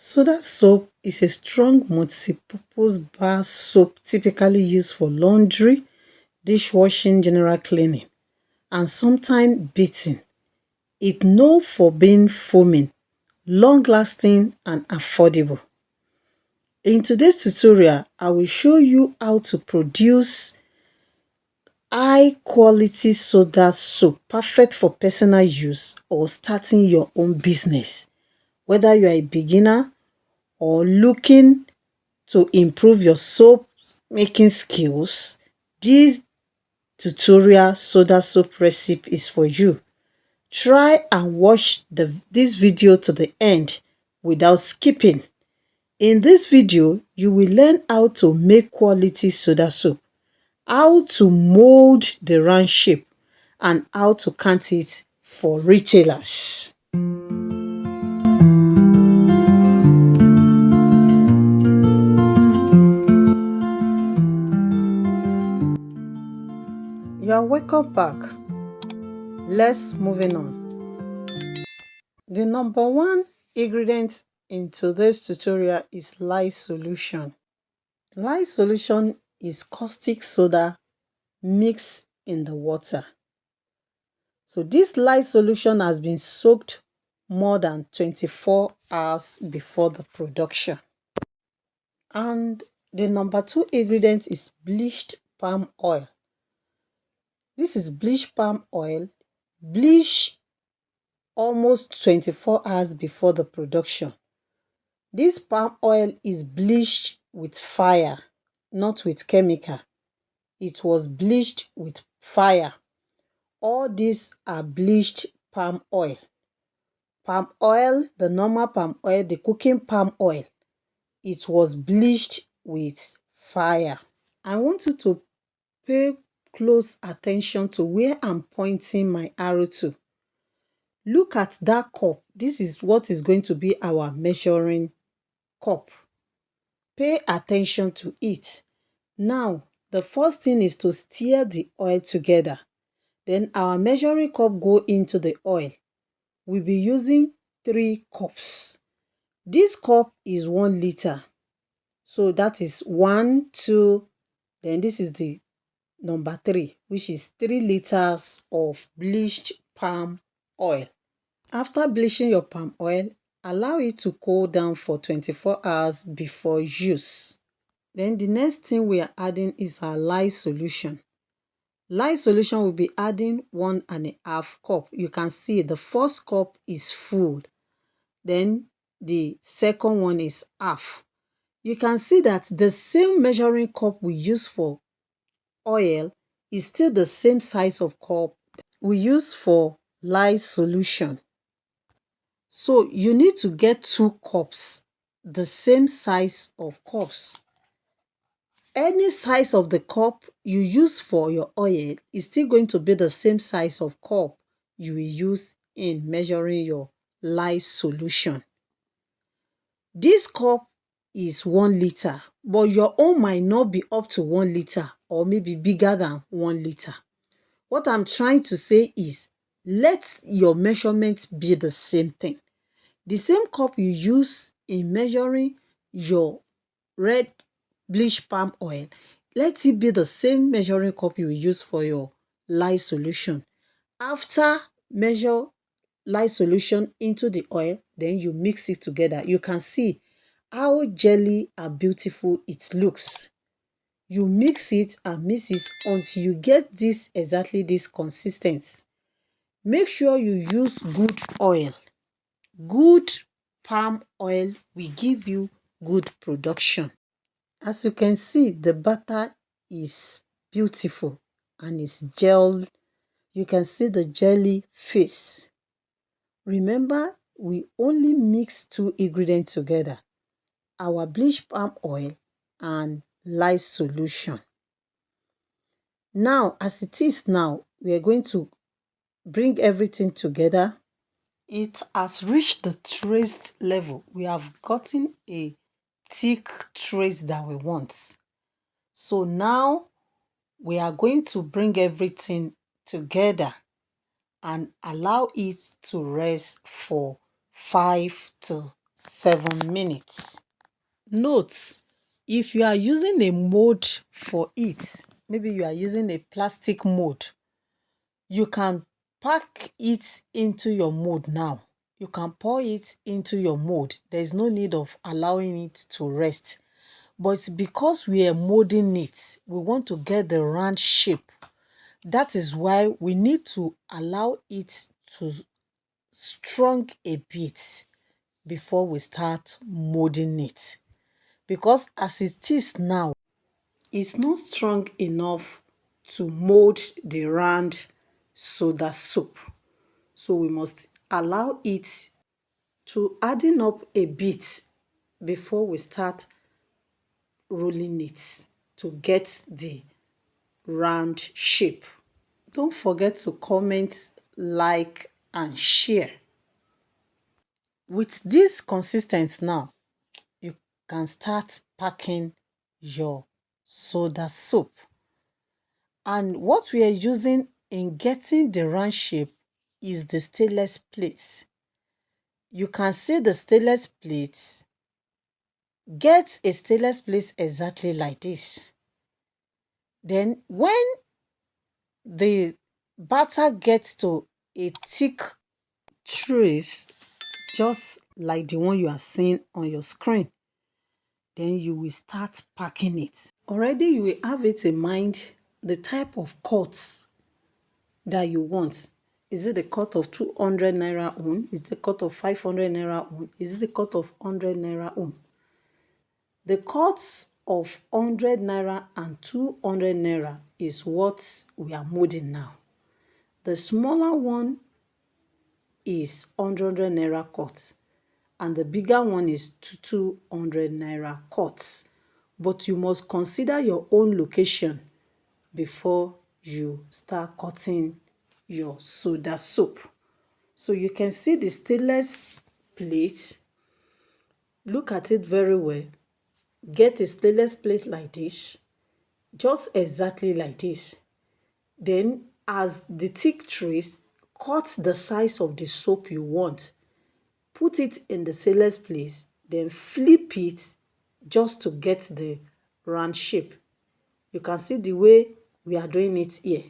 Soda soap is a strong multi-purpose bar soap typically used for laundry, dishwashing, general cleaning, and sometimes bathing. It's known for being foaming, long-lasting, and affordable. In today's tutorial, I will show you how to produce high-quality soda soap perfect for personal use or starting your own business. Whether you are a beginner or looking to improve your soap making skills, this tutorial soda soap recipe is for you. Try and watch this video to the end without skipping. In this video, you will learn how to make quality soda soap, how to mold the round shape, and how to count it for retailers. You are welcome back. Let's moving on. The number one ingredient in today's tutorial is lye solution. Lye solution is caustic soda mixed in the water. So this lye solution has been soaked more than 24 hours before the production. And the number two ingredient is bleached palm oil. This is bleached palm oil, bleached almost 24 hours before the production. This palm oil is bleached with fire, not with chemical. It was bleached with fire. All these are bleached palm oil. Palm oil, the normal palm oil, the cooking palm oil, it was bleached with fire. I want you to pay close attention to where I'm pointing my arrow to. Look at that cup. This is what is going to be our measuring cup. Pay attention to it. Now, the first thing is to stir the oil together. Then our measuring cup go into the oil. We'll be using 3 cups. This cup is 1 liter. So that is 1, 2, then this is the number 3, which is 3 liters of bleached palm oil. After bleaching your palm oil, allow it to cool down for 24 hours before use. Then the next thing we are adding is our lye solution. Lye solution will be adding 1.5 cup. You can see the first cup is full. Then the second one is half. You can see that the same measuring cup we use for oil is still the same size of cup we use for lye solution. So you need to get 2 cups, the same size of cups. Any size of the cup you use for your oil is still going to be the same size of cup you will use in measuring your lye solution. This cup is 1 liter, but your own might not be up to 1 liter or maybe bigger than 1 liter. What I'm trying to say is, let your measurement be the same thing. The same cup you use in measuring your red bleach palm oil, let it be the same measuring cup you will use for your lye solution. After measure lye solution into the oil, then you mix it together. You can see how jelly and beautiful it looks. You mix it and mix it until you get this exactly this consistency. Make sure you use good oil. Good palm oil will give you good production. As you can see, the butter is beautiful and it's gel. You can see the jelly face. Remember, we only mix 2 ingredients together, our bleached palm oil and lye solution. Now, as it is now, we are going to bring everything together. It has reached the trace level. We have gotten a thick trace that we want. So now we are going to bring everything together and allow it to rest for 5 to 7 minutes. Note, if you are using a mold for it, maybe you are using a plastic mold, you can pack it into your mold now. You can pour it into your mold. There is no need of allowing it to rest. But because we are molding it, we want to get the round shape. That is why we need to allow it to strong a bit before we start molding it. Because as it is now, it's not strong enough to mold the round soda soup. So we must allow it to harden up a bit before we start rolling it to get the round shape. Don't forget to comment, like, and share. With this consistent now, you can start packing your soda soup. And what we are using in getting the round shape is the stainless plates. You can see the stainless plates. Get a stainless plate exactly like this. Then when the batter gets to a thick trace, just like the one you are seeing on your screen, then you will start packing it. Already you will have it in mind the type of cuts that you want. Is it the cut of 200 naira own? Is it the cut of 500 naira own? Is it the cut of 100 naira own? The cuts of 100 naira and 200 naira is what we are molding now. The smaller one is 100 naira cut and the bigger one is 200 naira cut. But you must consider your own location before you start cutting your soda soup. So you can see the stainless plate. Look at it very well. Get a stainless plate like this, just exactly like this. Then as the thick trace, cut the size of the soap you want. Put it in the stainless plate, then flip it just to get the round shape. You can see the way we are doing it here.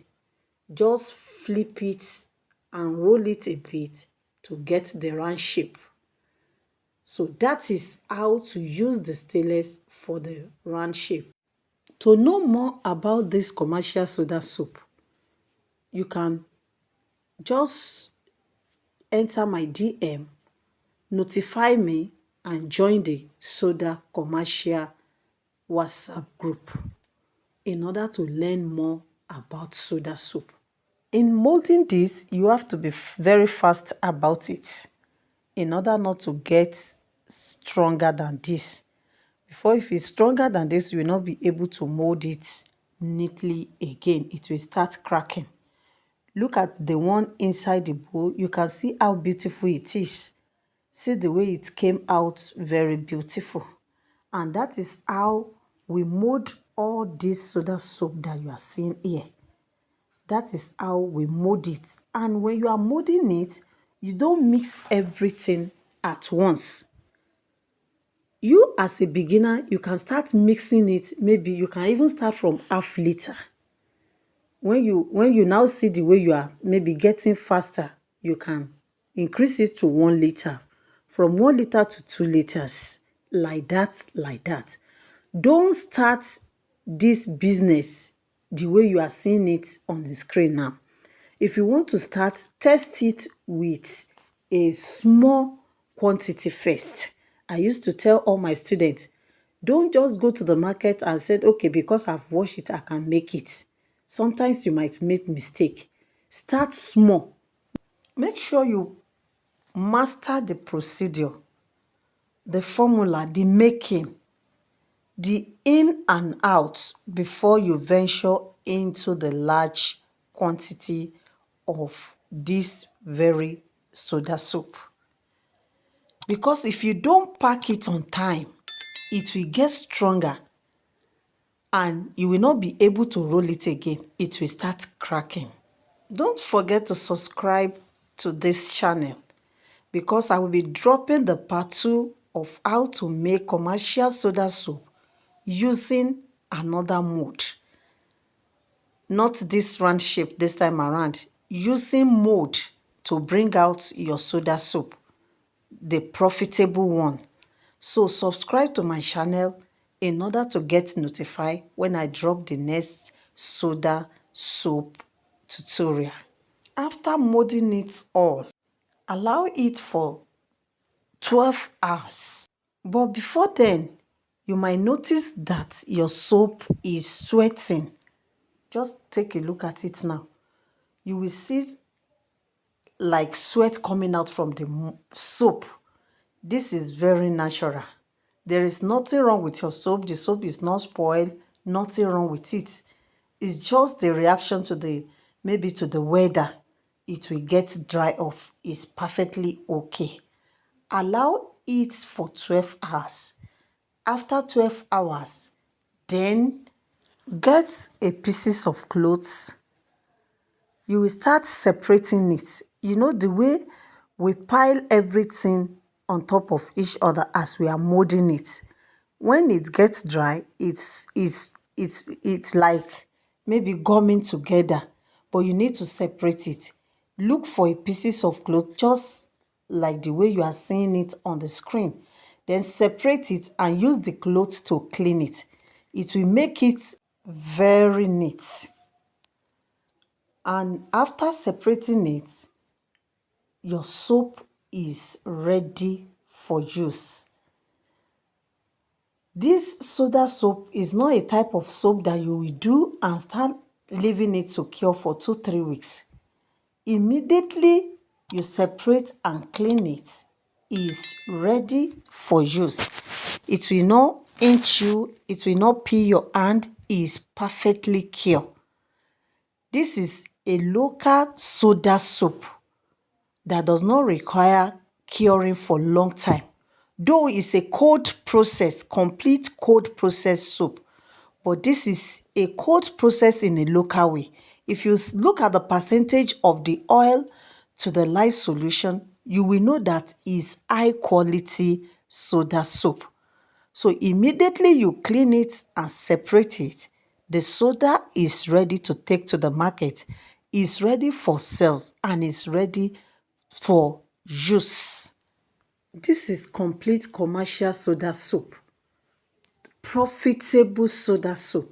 Just flip it and roll it a bit to get the round shape. So that is how to use the stainless for the round shape. To know more about this commercial soda soup, you can just enter my DM, notify me, and join the soda commercial WhatsApp group in order to learn more about soda soup. In molding this, you have to be very fast about it in order not to get stronger than this. Before, if it's stronger than this, you will not be able to mold it neatly again. It will start cracking. Look at the one inside the bowl. You can see how beautiful it is. See the way it came out, very beautiful. And that is how we mold all this soda soap that you are seeing here. That is how we mold it. And when you are molding it, you don't mix everything at once. You as a beginner, you can start mixing it. Maybe you can even start from half liter. When you now see the way you are maybe getting faster, you can increase it to 1 liter. From 1 liter to 2 liters. Like that, like that. Don't start this business the way you are seeing it on the screen now. If you want to start, test it with a small quantity first. I used to tell all my students, don't just go to the market and say, okay, because I've washed it, I can make it. Sometimes you might make mistake. Start small. Make sure you master the procedure, the formula, the making, the in and out before you venture into the large quantity of this very soda soup. Because if you don't pack it on time, it will get stronger and you will not be able to roll it again. It will start cracking. Don't forget to subscribe to this channel because I will be dropping the part 2 of how to make commercial soda soap using another mold. Not this round shape this time around. Using mold to bring out your soda soap, the profitable one. So subscribe to my channel in order to get notified when I drop the next soda soap tutorial. After molding it all, allow it for 12 hours. But before then, you might notice that your soap is sweating. Just take a look at it now. You will see like sweat coming out from the soap. This is very natural. There is nothing wrong with your soap. The soap is not spoiled. Nothing wrong with it. It's just the reaction to maybe to the weather. It will get dry off. It's perfectly okay. Allow it for 12 hours. After 12 hours, then get a pieces of clothes. You will start separating it. You know the way we pile everything on top of each other as we are molding it. When it gets dry, it's like maybe gumming together, but you need to separate it. Look for a pieces of cloth just like the way you are seeing it on the screen. Then separate it and use the cloth to clean it. It will make it very neat. And after separating it, your soap is ready for use. This soda soap is not a type of soap that you will do and start leaving it to cure for 2-3 weeks. Immediately you separate and clean it, is ready for use. It will not inch you, it will not peel your hand, it is perfectly cured. This is a local soda soap that does not require curing for long time. Though it's a cold process, complete cold process soap, but this is a cold process in a local way. If you look at the percentage of the oil to the lye solution, you will know that is high quality soda soap. So immediately you clean it and separate it, the soda is ready to take to the market, is ready for sales, and is ready for use. This is complete commercial soda soap. Profitable soda soap.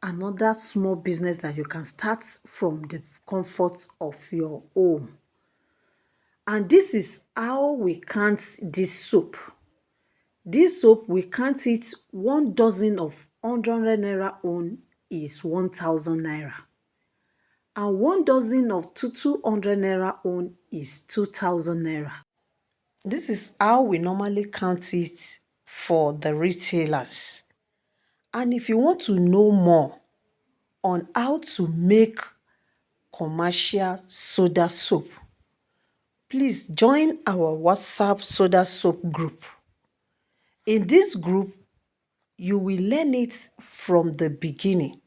Another small business that you can start from the comfort of your home. And this is how we count this soap. This soap, we count it 1 dozen of 100 naira own is 1,000 naira. And 1 dozen of 200 naira own is 2,000 naira. This is how we normally count it for the retailers. And if you want to know more on how to make commercial soda soap, please join our WhatsApp soda soap group. In this group, you will learn it from the beginning.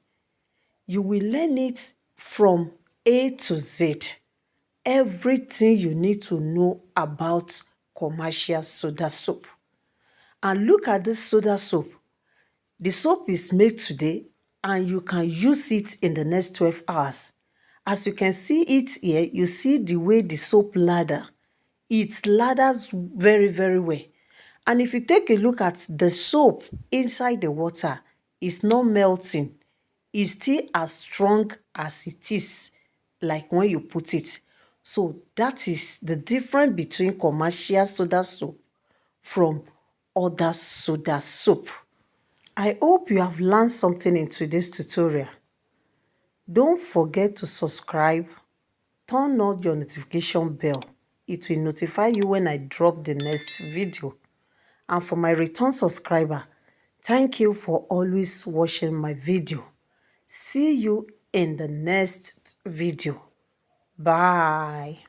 You will learn it from A to Z. Everything you need to know about commercial soda soap. And look at this soda soap. The soap is made today and you can use it in the next 12 hours. As you can see it here, you see the way the soap lather. It lathers very, very well. And if you take a look at the soap inside the water, it's not melting. It's still as strong as it is, like when you put it. So that is the difference between commercial soda soap from other soda soap. I hope you have learned something in today's tutorial. Don't forget to subscribe, turn on your notification bell. It will notify you when I drop the next video. And for my return subscriber, thank you for always watching my video. See you in the next video. Bye.